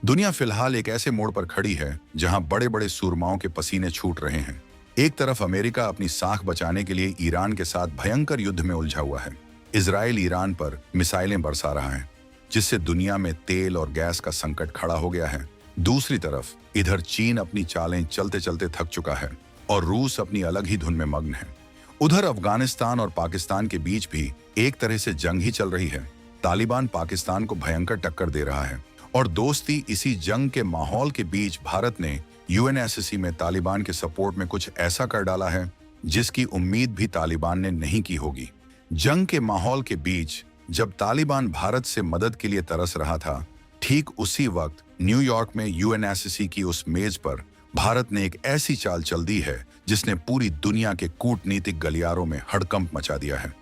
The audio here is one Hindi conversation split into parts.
दुनिया फिलहाल एक ऐसे मोड़ पर खड़ी है जहां बड़े बड़े सूरमाओं के पसीने छूट रहे हैं। एक तरफ अमेरिका अपनी साख बचाने के लिए ईरान के साथ भयंकर युद्ध में उलझा हुआ है। इजराइल ईरान पर मिसाइलें बरसा रहा है, जिससे दुनिया में तेल और गैस का संकट खड़ा हो गया है। दूसरी तरफ इधर चीन अपनी चालें चलते चलते थक चुका है और रूस अपनी अलग ही धुन में मग्न है। उधर अफगानिस्तान और पाकिस्तान के बीच भी एक तरह से जंग ही चल रही है। तालिबान पाकिस्तान को भयंकर टक्कर दे रहा है और दोस्ती इसी जंग के माहौल के बीच भारत ने यूएनएससी में तालिबान के सपोर्ट में कुछ ऐसा कर डाला है जिसकी उम्मीद भी तालिबान ने नहीं की होगी। जंग के माहौल के बीच जब तालिबान भारत से मदद के लिए तरस रहा था, ठीक उसी वक्त न्यूयॉर्क में यूएनएससी की उस मेज पर भारत ने एक ऐसी चाल चल दी है जिसने पूरी दुनिया के कूटनीतिक गलियारों में हड़कंप मचा दिया है।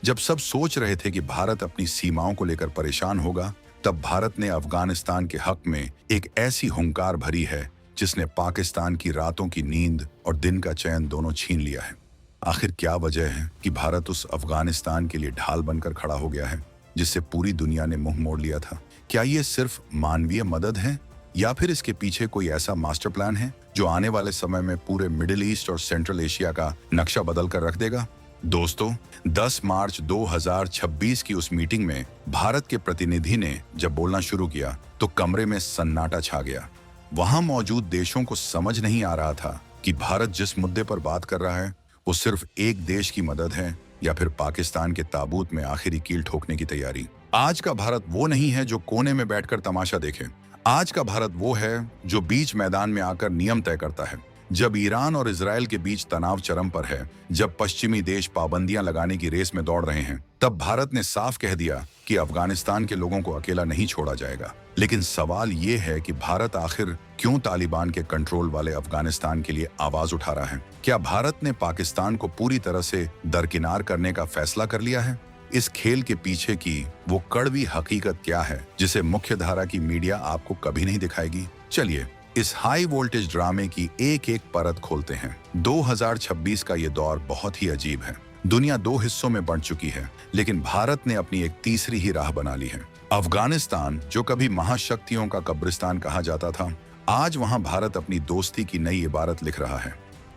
जब सब सोच रहे थे कि भारत अपनी सीमाओं को लेकर परेशान होगा, तब भारत ने अफगानिस्तान के हक में एक ऐसी हुंकार भरी है जिसने पाकिस्तान की रातों की नींद और दिन का चैन दोनों छीन लिया है। आखिर क्या वजह है कि भारत उस अफगानिस्तान के लिए ढाल बनकर खड़ा हो गया है जिससे पूरी दुनिया ने मुंह मोड़ लिया था? क्या ये सिर्फ मानवीय मदद है या फिर इसके पीछे कोई ऐसा मास्टर प्लान है जो आने वाले समय में पूरे मिडिल ईस्ट और सेंट्रल एशिया का नक्शा बदल कर रख देगा? दोस्तों, 10 मार्च 2026 की उस मीटिंग में भारत के प्रतिनिधि ने जब बोलना शुरू किया तो कमरे में सन्नाटा छा गया। वहां मौजूद देशों को समझ नहीं आ रहा था कि भारत जिस मुद्दे पर बात कर रहा है वो सिर्फ एक देश की मदद है या फिर पाकिस्तान के ताबूत में आखिरी कील ठोकने की तैयारी। आज का भारत वो नहीं है जो कोने में बैठकर तमाशा देखे। आज का भारत वो है जो बीच मैदान में आकर नियम तय करता है। जब ईरान और इजराइल के बीच तनाव चरम पर है, जब पश्चिमी देश पाबंदियां लगाने की रेस में दौड़ रहे हैं, तब भारत ने साफ कह दिया कि अफगानिस्तान के लोगों को अकेला नहीं छोड़ा जाएगा। लेकिन सवाल ये है कि भारत आखिर क्यों तालिबान के कंट्रोल वाले अफगानिस्तान के लिए आवाज उठा रहा है? क्या भारत ने पाकिस्तान को पूरी तरह से दरकिनार करने का फैसला कर लिया है? इस खेल के पीछे की वो कड़वी हकीकत क्या है जिसे मुख्यधारा की मीडिया आपको कभी नहीं दिखाएगी? चलिए इस हाई वोल्टेज ड्रामे की एक एक परत खोलते हैं। 2026 का ये दौर बहुत ही अजीब है। दुनिया दो हिस्सों में बंट चुकी है, लेकिन भारत ने अपनी एक तीसरी ही राह बना ली है। अफगानिस्तान, जो कभी महाशक्तियों का कब्रिस्तान कहा जाता था, आज वहां भारत अपनी दोस्ती की नई इबारत लिख रहा है।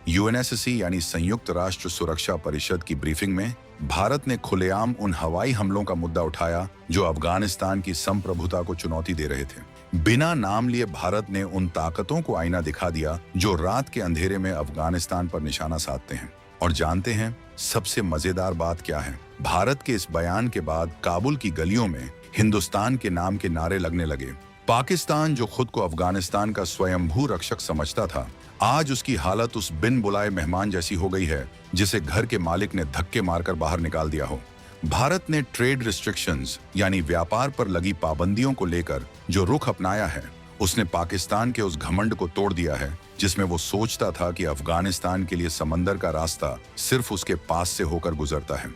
यूएनएससी यानी संयुक्त राष्ट्र सुरक्षा परिषद की ब्रीफिंग में भारत ने खुलेआम उन हवाई हमलों का मुद्दा उठाया जो अफगानिस्तान की संप्रभुता को चुनौती दे रहे थे। बिना नाम लिए भारत ने उन ताकतों को आईना दिखा दिया जो रात के अंधेरे में अफगानिस्तान पर निशाना साधते हैं। और जानते हैं सबसे मजेदार बात क्या है? भारत के इस बयान के बाद काबुल की गलियों में हिंदुस्तान के नाम के नारे लगने लगे। पाकिस्तान, जो खुद को अफगानिस्तान का स्वयंभू रक्षक समझता था, आज उसकी हालत उस बिन बुलाए मेहमान जैसी हो गई है जिसे घर के मालिक ने धक्के मारकर बाहर निकाल दिया हो। भारत ने ट्रेड रिस्ट्रिक्शंस यानी व्यापार पर लगी पाबंदियों को लेकर जो रुख अपनाया है, उसने पाकिस्तान के उस घमंड को तोड़ दिया है जिसमें वो सोचता था कि अफगानिस्तान के लिए समंदर का रास्ता सिर्फ उसके पास से होकर गुजरता है।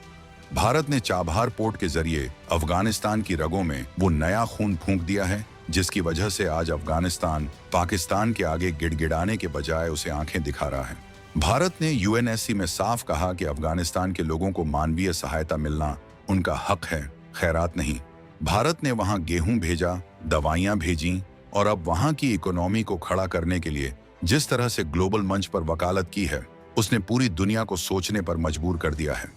भारत ने चाबहार पोर्ट के जरिए अफगानिस्तान की रगों में वो नया खून फूंक दिया है जिसकी वजह से आज अफगानिस्तान पाकिस्तान के आगे गिड़गिड़ाने के बजाय उसे आंखें दिखा रहा है। भारत ने यूएनएससी में साफ कहा कि अफगानिस्तान के लोगों को मानवीय सहायता मिलना उनका हक है, खैरात नहीं। भारत ने वहां गेहूं भेजा, दवाइयां भेजी और अब वहां की इकोनॉमी को खड़ा करने के लिए जिस तरह से ग्लोबल मंच पर वकालत की है, उसने पूरी दुनिया को सोचने पर मजबूर कर दिया है।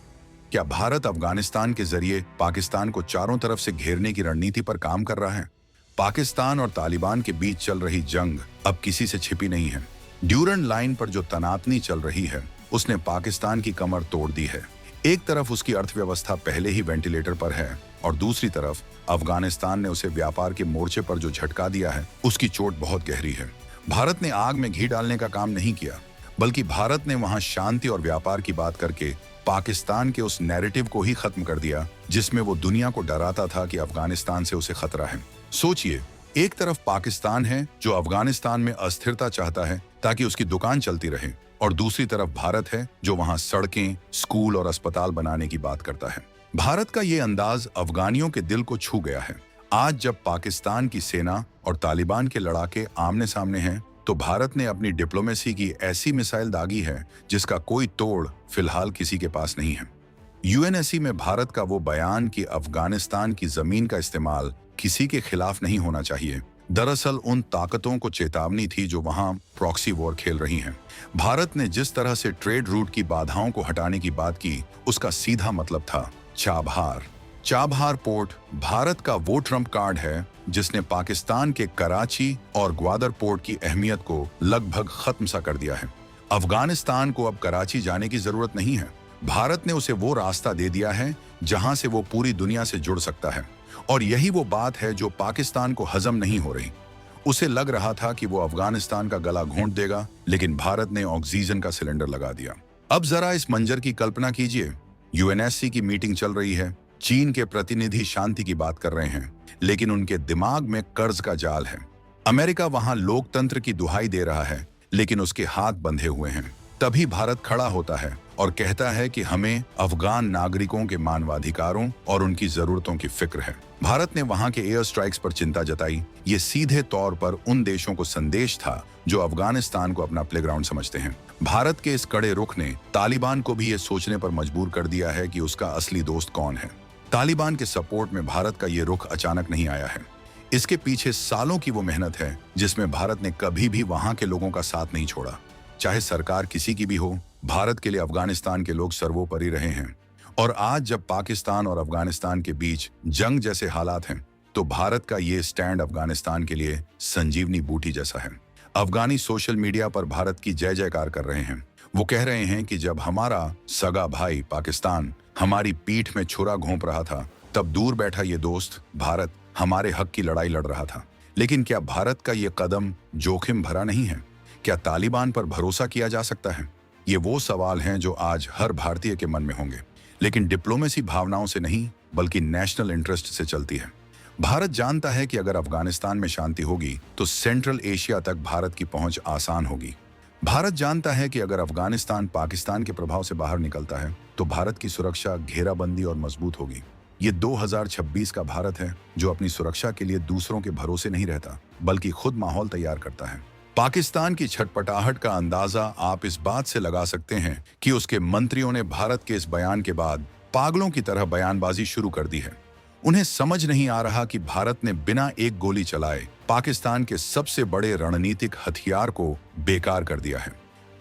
क्या भारत अफगानिस्तान के जरिए पाकिस्तान को चारों तरफ से घेरने की रणनीति पर काम कर रहा है? पाकिस्तान और तालिबान के बीच चल रही जंग अब किसी से छिपी नहीं है। ड्यूरन लाइन पर जो तनातनी चल रही है, उसने पाकिस्तान की कमर तोड़ दी है। एक तरफ उसकी अर्थव्यवस्था पहले ही वेंटिलेटर पर है और दूसरी तरफ अफगानिस्तान ने उसे व्यापार के मोर्चे पर जो झटका दिया है, उसकी चोट बहुत गहरी है। भारत ने आग में घी डालने का काम नहीं किया, बल्कि भारत ने वहां शांति और व्यापार की बात करके पाकिस्तान के उस नैरेटिव को ही खत्म कर दिया जिसमें वो दुनिया को डराता था कि अफगानिस्तान से उसे खतरा है। सोचिए, एक तरफ पाकिस्तान है जो अफगानिस्तान में अस्थिरता चाहता है ताकि उसकी दुकान चलती रहे, और दूसरी तरफ भारत है जो वहां सड़कें, स्कूल और अस्पताल बनाने की बात करता है। भारत का ये अंदाज अफगानियों के दिल को छू गया है। आज जब पाकिस्तान की सेना और तालिबान के लड़ाके आमने सामने हैं, तो भारत ने अपनी डिप्लोमेसी की ऐसी मिसाइल दागी है जिसका कोई तोड़ फिलहाल किसी के पास नहीं है। यूएनएससी में भारत का वो बयान कि अफगानिस्तान की जमीन का इस्तेमाल किसी के खिलाफ नहीं होना चाहिए, दरअसल उन ताकतों को चेतावनी थी जो वहां प्रॉक्सी वॉर खेल रही हैं। भारत ने जिस तरह से ट्रेड रूट की बाधाओं को हटाने की बात की, उसका सीधा मतलब था चाबहार। चाबहार पोर्ट भारत का वो ट्रम्प कार्ड है जिसने पाकिस्तान के कराची और ग्वादर पोर्ट की अहमियत को लगभग खत्म सा कर दिया है। अफगानिस्तान को अब कराची जाने की जरूरत नहीं है। भारत ने उसे वो रास्ता दे दिया है जहां से वो पूरी दुनिया से जुड़ सकता है। और यही वो बात है जो पाकिस्तान को हजम नहीं हो रही। उसे लग रहा था कि वो अफगानिस्तान का गला घोंट देगा, लेकिन भारत ने ऑक्सीजन का सिलेंडर लगा दिया। अब जरा इस मंजर की कल्पना कीजिए। यूएनएससी की मीटिंग चल रही है, चीन के प्रतिनिधि शांति की बात कर रहे हैं, लेकिन उनके दिमाग में कर्ज का जाल है। अमेरिका वहां लोकतंत्र की दुहाई दे रहा है, लेकिन उसके हाथ बंधे हुए हैं। तभी भारत खड़ा होता है और कहता है कि हमें अफगान नागरिकों के मानवाधिकारों और उनकी जरूरतों की फिक्र है। भारत ने वहां के एयर स्ट्राइक्स पर चिंता जताई। ये सीधे तौर पर उन देशों को संदेश था जो अफगानिस्तान को अपना प्लेग्राउंड समझते हैं। भारत के इस कड़े रुख ने तालिबान को भी ये सोचने पर मजबूर कर दिया है कि उसका असली दोस्त कौन है। तालिबान के सपोर्ट में भारत का ये रुख अचानक नहीं आया है। इसके पीछे सालों की वो मेहनत है जिसमें भारत ने कभी भी वहां के लोगों का साथ नहीं छोड़ा। चाहे सरकार किसी की भी हो, भारत के लिए अफगानिस्तान के लोग सर्वोपरि रहे हैं। और आज जब पाकिस्तान और अफगानिस्तान के बीच जंग जैसे हालात हैं, तो भारत का ये स्टैंड अफगानिस्तान के लिए संजीवनी बूटी जैसा है। अफगानी सोशल मीडिया पर भारत की जय जयकार कर रहे हैं। वो कह रहे हैं कि जब हमारा सगा भाई पाकिस्तान हमारी पीठ में छुरा घोंप रहा था, तब दूर बैठा ये दोस्त भारत हमारे हक की लड़ाई लड़ रहा था। लेकिन क्या भारत का ये कदम जोखिम भरा नहीं है? क्या तालिबान पर भरोसा किया जा सकता है? ये वो सवाल हैं जो आज हर भारतीय के मन में होंगे। लेकिन डिप्लोमेसी भावनाओं से नहीं, बल्कि नेशनल इंटरेस्ट से चलती है। भारत जानता है कि अगर अफगानिस्तान में शांति होगी तो सेंट्रल एशिया तक भारत की पहुंच आसान होगी। भारत जानता है कि अगर अफगानिस्तान पाकिस्तान के प्रभाव से बाहर निकलता है तो भारत की सुरक्षा घेराबंदी और मजबूत होगी। ये 2026 का भारत है जो अपनी सुरक्षा के लिए दूसरों के भरोसे नहीं रहता, बल्कि खुद माहौल तैयार करता है। पाकिस्तान की छटपटाहट का अंदाजा आप इस बात से लगा सकते हैं कि उसके मंत्रियों ने भारत के इस बयान के बाद पागलों की तरह बयानबाजी शुरू कर दी है। उन्हें समझ नहीं आ रहा कि भारत ने बिना एक गोली चलाए पाकिस्तान के सबसे बड़े रणनीतिक हथियार को बेकार कर दिया है।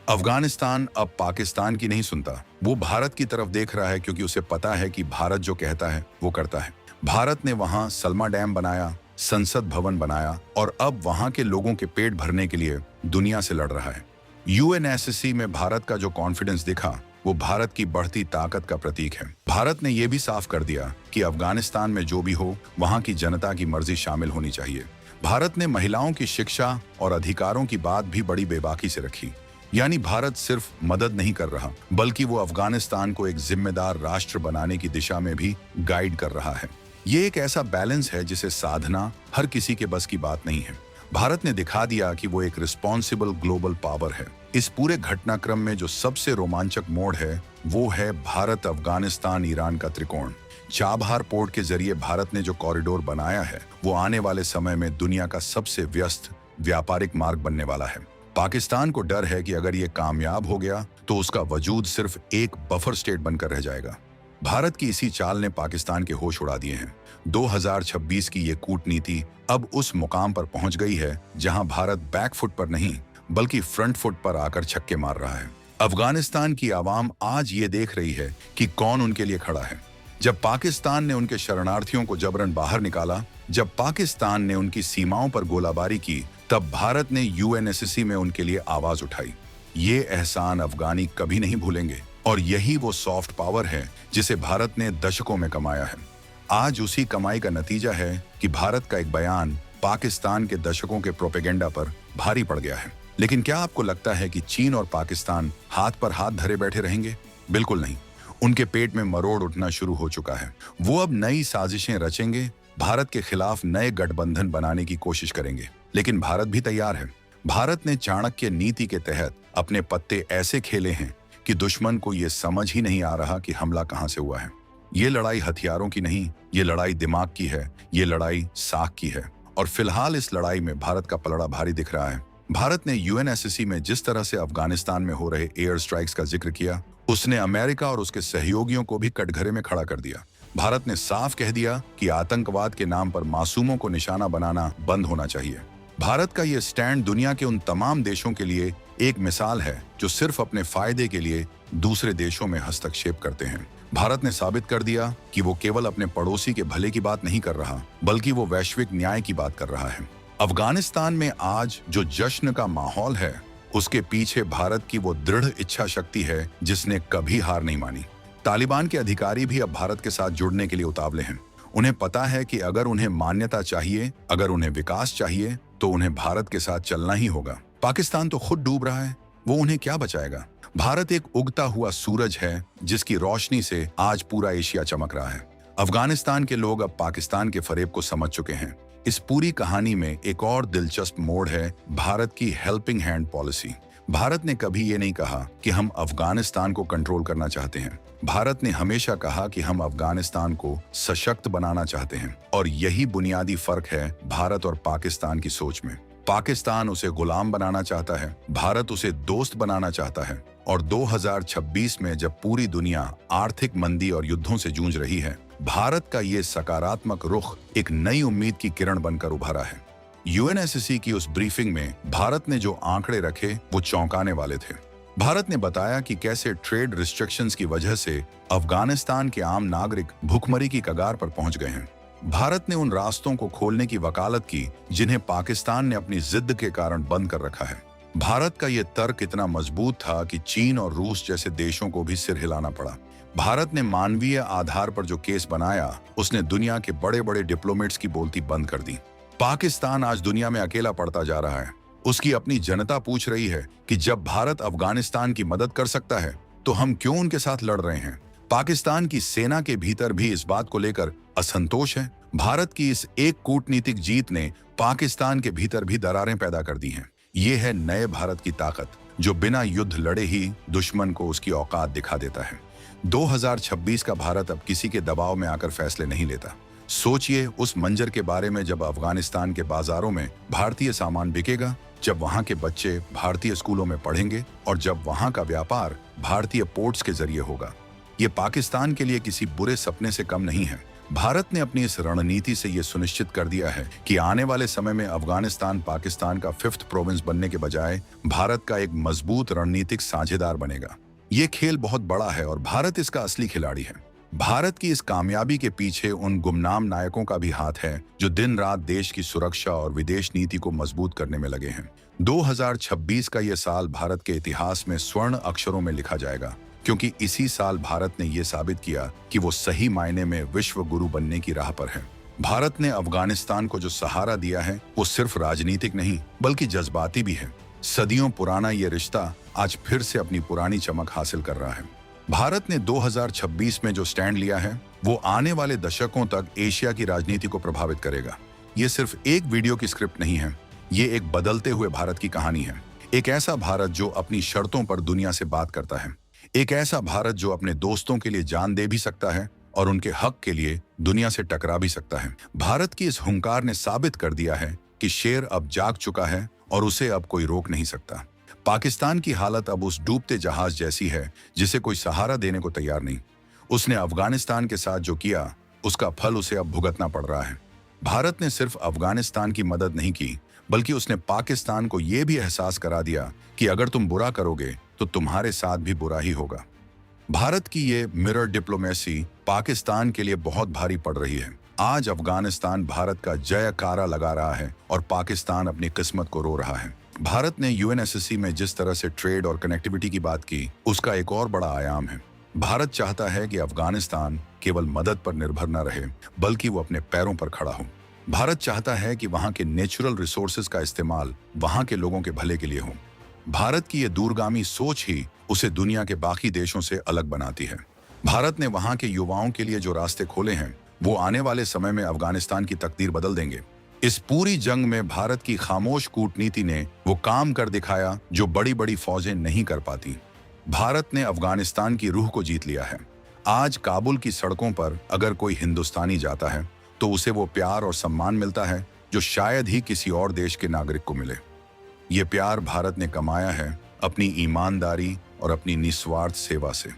अफगानिस्तान अब पाकिस्तान की नहीं सुनता, वो भारत की तरफ देख रहा है, क्योंकि उसे पता है कि भारत जो कहता है वो करता है। भारत ने वहां सलमा डैम बनाया, संसद भवन बनाया और अब वहां के लोगों के पेट भरने के लिए दुनिया से लड़ रहा है। यूएनएससी में भारत का जो कॉन्फिडेंस दिखा, वो भारत की बढ़ती ताकत का प्रतीक है। भारत ने यह भी साफ कर दिया कि अफगानिस्तान में जो भी हो, वहां की जनता की मर्जी शामिल होनी चाहिए। भारत ने महिलाओं की शिक्षा और अधिकारों की बात भी बड़ी बेबाकी से रखी। यानी भारत सिर्फ मदद नहीं कर रहा, बल्कि वो अफगानिस्तान को एक जिम्मेदार राष्ट्र बनाने की दिशा में भी गाइड कर रहा है। ये एक ऐसा बैलेंस है जिसे साधना हर किसी के बस की बात नहीं है। भारत ने दिखा दिया कि वो एक रिस्पॉन्सिबल ग्लोबल पावर है। इस पूरे घटनाक्रम में जो सबसे रोमांचक मोड़ है, वो है भारत अफगानिस्तान ईरान का त्रिकोण। चाबहार पोर्ट के जरिए भारत ने जो कॉरिडोर बनाया है, वो आने वाले समय में दुनिया का सबसे व्यस्त व्यापारिक मार्ग बनने वाला है। पाकिस्तान को डर है कि अगर ये कामयाब हो गया तो उसका वजूद सिर्फ एक बफर स्टेट बनकर रह जाएगा। भारत की इसी चाल ने पाकिस्तान के होश उड़ा दिए हैं। 2026 की ये कूटनीति अब उस मुकाम पर पहुंच गई है जहां भारत बैकफुट पर नहीं, बल्कि फ्रंट फुट पर आकर छक्के मार रहा है। अफगानिस्तान की आवाम आज ये देख रही है कि कौन उनके लिए खड़ा है। जब पाकिस्तान ने उनके शरणार्थियों को जबरन बाहर निकाला, जब पाकिस्तान ने उनकी सीमाओं पर गोलाबारी की, तब भारत ने यूएनएससी में उनके लिए आवाज उठाई। ये एहसान अफगानी कभी नहीं भूलेंगे और यही वो सॉफ्ट पावर है जिसे भारत ने दशकों में कमाया है। आज उसी कमाई का नतीजा है कि भारत का एक बयान पाकिस्तान के दशकों के प्रोपेगेंडा पर भारी पड़ गया है। लेकिन क्या आपको लगता है कि चीन और पाकिस्तान हाथ पर हाथ धरे बैठे रहेंगे? बिल्कुल नहीं। उनके पेट में मरोड़ उठना शुरू हो चुका है। वो अब नई साजिशें रचेंगे, भारत के खिलाफ नए गठबंधन बनाने की कोशिश करेंगे। लेकिन भारत भी तैयार है। भारत ने चाणक्य नीति के तहत अपने पत्ते ऐसे खेले हैं कि दुश्मन को ये समझ ही नहीं आ रहा कि हमला कहां से हुआ है। ये लड़ाई हथियारों की नहीं, ये लड़ाई दिमाग की है, ये लड़ाई साख की है। और फिलहाल इस लड़ाई में भारत का पलड़ा भारी दिख रहा है। भारत ने यूएनएससी में जिस तरह से अफगानिस्तान में हो रहे एयर स्ट्राइक्स का जिक्र किया, उसने अमेरिका और उसके सहयोगियों को भी कटघरे में खड़ा कर दिया। भारत ने साफ कह दिया कि आतंकवाद के नाम पर मासूमों को निशाना बनाना बंद होना चाहिए। भारत का यह स्टैंड दुनिया के उन तमाम देशों के लिए एक मिसाल है जो सिर्फ अपने फायदे के लिए दूसरे देशों में हस्तक्षेप करते हैं। भारत ने साबित कर दिया कि वो केवल अपने पड़ोसी के भले की बात नहीं कर रहा, बल्कि वो वैश्विक न्याय की बात कर रहा है। अफगानिस्तान में आज जो जश्न का माहौल है, उसके पीछे भारत की वो दृढ़ इच्छा शक्ति है जिसने कभी हार नहीं मानी। तालिबान के अधिकारी भी अब भारत के साथ जुड़ने के लिए उतावले हैं। उन्हें पता है कि अगर उन्हें मान्यता चाहिए, अगर उन्हें विकास चाहिए, तो उन्हें भारत के साथ चलना ही होगा। पाकिस्तान तो खुद डूब रहा है, वो उन्हें क्या बचाएगा। भारत एक उगता हुआ सूरज है जिसकी रोशनी से आज पूरा एशिया चमक रहा है। अफगानिस्तान के लोग अब पाकिस्तान के फरेब को समझ चुके हैं। इस पूरी कहानी में एक और दिलचस्प मोड़ है भारत की हेल्पिंग हैंड पॉलिसी। भारत ने कभी ये नहीं कहा कि हम अफगानिस्तान को कंट्रोल करना चाहते हैं। भारत ने हमेशा कहा कि हम अफगानिस्तान को सशक्त बनाना चाहते हैं, और यही बुनियादी फर्क है भारत और पाकिस्तान की सोच में। पाकिस्तान उसे गुलाम बनाना चाहता है, भारत उसे दोस्त बनाना चाहता है। और 2026 में जब पूरी दुनिया आर्थिक मंदी और युद्धों से जूझ रही है, भारत का ये सकारात्मक रुख एक नई उम्मीद की किरण बनकर उभरा है। यूएनएससी की उस ब्रीफिंग में भारत ने जो आंकड़े रखे वो चौंकाने वाले थे। भारत ने बताया कि कैसे ट्रेड रिस्ट्रिक्शंस की वजह से अफगानिस्तान के आम नागरिक भूखमरी की कगार पर पहुंच गए हैं। भारत ने उन रास्तों को खोलने की वकालत की जिन्हें पाकिस्तान ने अपनी जिद के कारण बंद कर रखा है। भारत का यह तर्क इतना मजबूत था कि चीन और रूस जैसे देशों को भी सिर हिलाना पड़ा। भारत ने मानवीय आधार पर जो केस बनाया, उसने दुनिया के बड़े बड़े डिप्लोमेट्स की बोलती बंद कर दी। पाकिस्तान आज दुनिया में अकेला पड़ता जा रहा है। उसकी अपनी जनता पूछ रही है कि जब भारत अफगानिस्तान की मदद कर सकता है तो हम क्यों उनके साथ लड़ रहे हैं। पाकिस्तान की सेना के भीतर भी इस बात को लेकर असंतोष है। भारत की इस एक कूटनीतिक जीत ने पाकिस्तान के भीतर भी दरारें पैदा कर दी हैं। ये है नए भारत की ताकत, जो बिना युद्ध लड़े ही दुश्मन को उसकी औकात दिखा देता है। 2026 का भारत अब किसी के दबाव में आकर फैसले नहीं लेता। सोचिए उस मंजर के बारे में जब अफगानिस्तान के बाजारों में भारतीय सामान बिकेगा, जब वहां के बच्चे भारतीय स्कूलों में पढ़ेंगे और जब वहां का व्यापार भारतीय पोर्ट्स के जरिए होगा। ये पाकिस्तान के लिए किसी बुरे सपने से कम नहीं है। भारत ने अपनी इस रणनीति से यह सुनिश्चित कर दिया है कि आने वाले समय में अफगानिस्तान पाकिस्तान का 5th प्रोविंस बनने के बजाय भारत का एक मजबूत रणनीतिक साझेदार बनेगा। ये खेल बहुत बड़ा है और भारत इसका असली खिलाड़ी है। भारत की इस कामयाबी के पीछे उन गुमनाम नायकों का भी हाथ है जो दिन रात देश की सुरक्षा और विदेश नीति को मजबूत करने में लगे हैं। 2026 का यह साल भारत के इतिहास में स्वर्ण अक्षरों में लिखा जाएगा, क्योंकि इसी साल भारत ने यह साबित किया कि वो सही मायने में विश्व गुरु बनने की राह पर है। भारत ने अफगानिस्तान को जो सहारा दिया है वो सिर्फ राजनीतिक नहीं बल्कि जज्बाती भी है। सदियों पुराना ये रिश्ता आज फिर से अपनी पुरानी चमक हासिल कर रहा है। भारत ने 2026 में जो स्टैंड लिया है वो आने वाले दशकों तक एशिया की राजनीति को प्रभावित करेगा। ये सिर्फ एक वीडियो की स्क्रिप्ट नहीं है, ये एक बदलते हुए भारत की कहानी है। एक ऐसा भारत जो अपनी शर्तों पर दुनिया से बात करता है, एक ऐसा भारत जो अपने दोस्तों के लिए जान दे भी सकता है और उनके हक के लिए दुनिया से टकरा भी सकता है। भारत की इस हुंकार ने साबित कर दिया है कि शेर अब जाग चुका है और उसे अब कोई रोक नहीं सकता। पाकिस्तान की हालत अब उस डूबते जहाज जैसी है जिसे कोई सहारा देने को तैयार नहीं। उसने अफगानिस्तान के साथ जो किया उसका फल उसे अब भुगतना पड़ रहा है। भारत ने सिर्फ अफगानिस्तान की मदद नहीं की, बल्कि उसने पाकिस्तान को यह भी एहसास करा दिया कि अगर तुम बुरा करोगे तो तुम्हारे साथ भी बुरा ही होगा। भारत की ये मिरर डिप्लोमेसी पाकिस्तान के लिए बहुत भारी पड़ रही है। आज अफगानिस्तान भारत का जयकारा लगा रहा है और पाकिस्तान अपनी किस्मत को रो रहा है। भारत ने यूएनएससी में जिस तरह से ट्रेड और कनेक्टिविटी की बात की, उसका एक और बड़ा आयाम है। भारत चाहता है कि अफगानिस्तान केवल मदद पर निर्भर न रहे, बल्कि वो अपने पैरों पर खड़ा हो। भारत चाहता है कि वहां के नेचुरल रिसोर्सेज का इस्तेमाल वहां के लोगों के भले के लिए हो। भारत की ये दूरगामी सोच ही उसे दुनिया के बाकी देशों से अलग बनाती है। भारत ने वहां के युवाओं के लिए जो रास्ते खोले हैं, वो आने वाले समय में अफगानिस्तान की तकदीर बदल देंगे। इस पूरी जंग में भारत की खामोश कूटनीति ने वो काम कर दिखाया जो बड़ी बड़ी फौजें नहीं कर पाती। भारत ने अफगानिस्तान की रूह को जीत लिया है। आज काबुल की सड़कों पर अगर कोई हिंदुस्तानी जाता है तो उसे वो प्यार और सम्मान मिलता है जो शायद ही किसी और देश के नागरिक को मिले। ये प्यार भारत ने कमाया है अपनी ईमानदारी और अपनी निस्वार्थ सेवा से।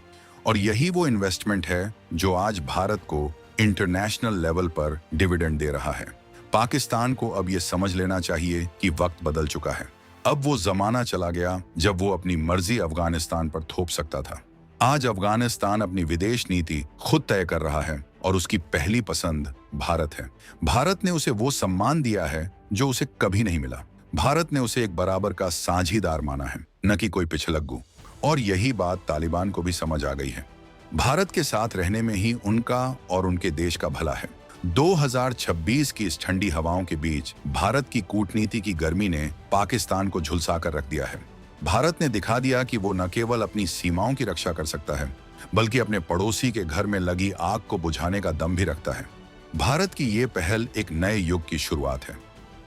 और यही वो इन्वेस्टमेंट है जो आज भारत को इंटरनेशनल लेवल पर डिविडेंड दे रहा है। पाकिस्तान को अब यह समझ लेना चाहिए कि वक्त बदल चुका है। अब वो जमाना चला गया जब वो अपनी मर्जी अफगानिस्तान पर थोप सकता था। आज अफगानिस्तान अपनी विदेश नीति खुद तय कर रहा है और उसकी पहली पसंद भारत है। भारत ने उसे वो सम्मान दिया है जो उसे कभी नहीं मिला। भारत ने उसे एक बराबर का साझीदार माना है, न कि कोई पिछलग्गू। और यही बात तालिबान को भी समझ आ गई है। भारत के साथ रहने में ही उनका और उनके देश का भला है। 2026 की इस ठंडी हवाओं के बीच भारत की कूटनीति की गर्मी ने पाकिस्तान को झुलसा कर रख दिया है। भारत ने दिखा दिया कि वो न केवल अपनी सीमाओं की रक्षा कर सकता है, बल्कि अपने पड़ोसी के घर में लगी आग को बुझाने का दम भी रखता है। भारत की ये पहल एक नए युग की शुरुआत है।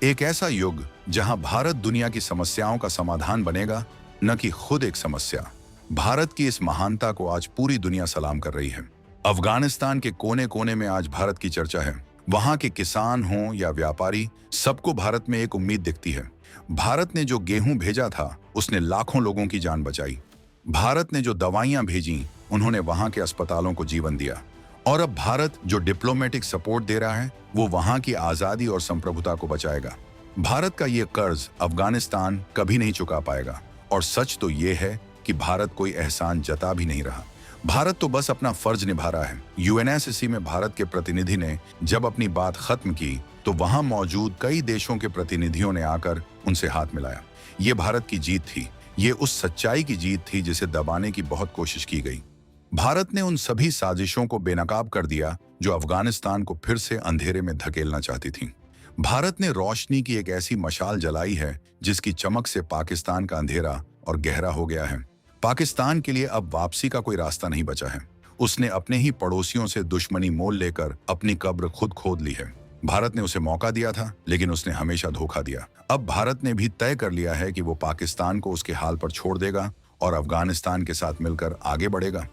एक ऐसा युग जहां भारत दुनिया की समस्याओं का समाधान बनेगा, न कि खुद एक समस्या। भारत की इस महानता को आज पूरी दुनिया सलाम कर रही है। अफगानिस्तान के कोने कोने में आज भारत की चर्चा है। वहां के किसान हों या व्यापारी, सबको भारत में एक उम्मीद दिखती है। भारत ने जो गेहूं भेजा था, उसने लाखों लोगों की जान बचाई। भारत ने जो दवाइयां भेजी, उन्होंने वहां के अस्पतालों को जीवन दिया। और अब भारत जो डिप्लोमेटिक सपोर्ट दे रहा है, वो वहां की आजादी और संप्रभुता को बचाएगा। भारत का ये कर्ज अफगानिस्तान कभी नहीं चुका पाएगा। और सच तो ये है कि भारत कोई एहसान जता भी नहीं रहा। भारत तो बस अपना फर्ज निभा रहा है। यूएनएससी में भारत के प्रतिनिधि ने जब अपनी बात खत्म की, तो वहां मौजूद कई देशों के प्रतिनिधियों ने आकर उनसे हाथ मिलाया। ये भारत की जीत थी। ये उस सच्चाई की जीत थी जिसे दबाने की बहुत कोशिश की गई। भारत ने उन सभी साजिशों को बेनकाब कर दिया जो अफगानिस्तान को फिर से अंधेरे में धकेलना चाहती थीं। भारत ने रोशनी की एक ऐसी मशाल जलाई है जिसकी चमक से पाकिस्तान का अंधेरा और गहरा हो गया है। पाकिस्तान के लिए अब वापसी का कोई रास्ता नहीं बचा है। उसने अपने ही पड़ोसियों से दुश्मनी मोल लेकर अपनी कब्र खुद खोद ली है। भारत ने उसे मौका दिया था, लेकिन उसने हमेशा धोखा दिया। अब भारत ने भी तय कर लिया है कि वो पाकिस्तान को उसके हाल पर छोड़ देगा और अफगानिस्तान के साथ मिलकर आगे बढ़ेगा।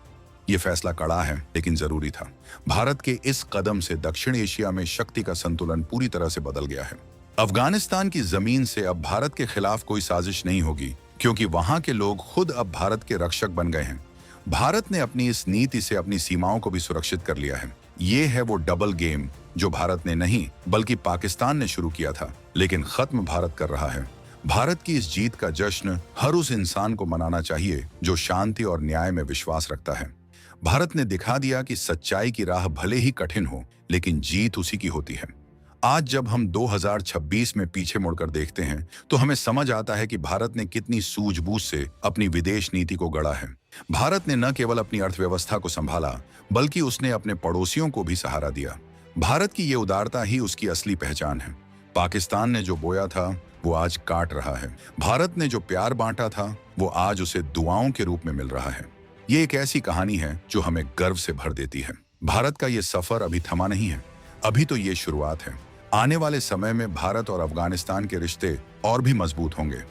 ये फैसला कड़ा है, लेकिन जरूरी था। भारत के इस कदम से दक्षिण एशिया में शक्ति का संतुलन पूरी तरह से बदल गया है। अफगानिस्तान की जमीन से अब भारत के खिलाफ कोई साजिश नहीं होगी, क्योंकि वहां के लोग खुद अब भारत के रक्षक बन गए हैं। भारत ने अपनी इस नीति से अपनी सीमाओं को भी सुरक्षित कर लिया है। ये है वो डबल गेम जो भारत ने नहीं, बल्कि पाकिस्तान ने शुरू किया था, लेकिन खत्म भारत कर रहा है। भारत की इस जीत का जश्न हर उस इंसान को मनाना चाहिए जो शांति और न्याय में विश्वास रखता है। भारत ने दिखा दिया कि सच्चाई की राह भले ही कठिन हो, लेकिन जीत उसी की होती है। आज जब हम 2026 में पीछे मुड़कर देखते हैं, तो हमें समझ आता है कि भारत ने कितनी सूझबूझ से अपनी विदेश नीति को गढ़ा है। भारत ने न केवल अपनी अर्थव्यवस्था को संभाला, बल्कि उसने अपने पड़ोसियों को भी सहारा दिया। भारत की ये उदारता ही उसकी असली पहचान है। पाकिस्तान ने जो बोया था, वो आज काट रहा है। भारत ने जो प्यार बांटा था, वो आज उसे दुआओं के रूप में मिल रहा है। ये एक ऐसी कहानी है जो हमें गर्व से भर देती है। भारत का ये सफर अभी थमा नहीं है, अभी तो ये शुरुआत है। आने वाले समय में भारत और अफगानिस्तान के रिश्ते और भी मजबूत होंगे।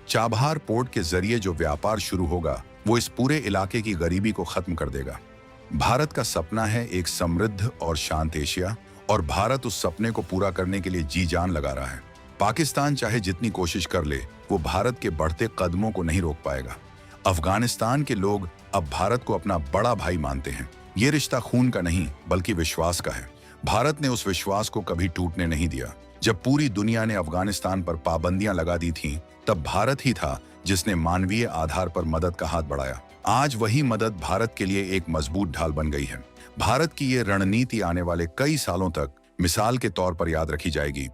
चाबहार पोर्ट के जरिए जो व्यापार शुरू होगा, वो इस पूरे इलाके की गरीबी को खत्म कर देगा। भारत का सपना है एक समृद्ध और शांत एशिया, और भारत उस सपने को पूरा करने के लिए जी जान लगा रहा है। पाकिस्तान चाहे जितनी कोशिश कर ले, वो भारत के बढ़ते कदमों को नहीं रोक पाएगा। अफगानिस्तान के लोग अब भारत को अपना बड़ा भाई मानते हैं। ये रिश्ता खून का नहीं, बल्कि विश्वास का है। भारत ने उस विश्वास को कभी टूटने नहीं दिया। जब पूरी दुनिया ने अफगानिस्तान पर पाबंदियां लगा दी थीं, तब भारत ही था जिसने मानवीय आधार पर मदद का हाथ बढ़ाया। आज वही मदद भारत के लिए एक मजबूत ढाल बन गई है। भारत की ये रणनीति आने वाले कई सालों तक मिसाल के तौर पर याद रखी जाएगी।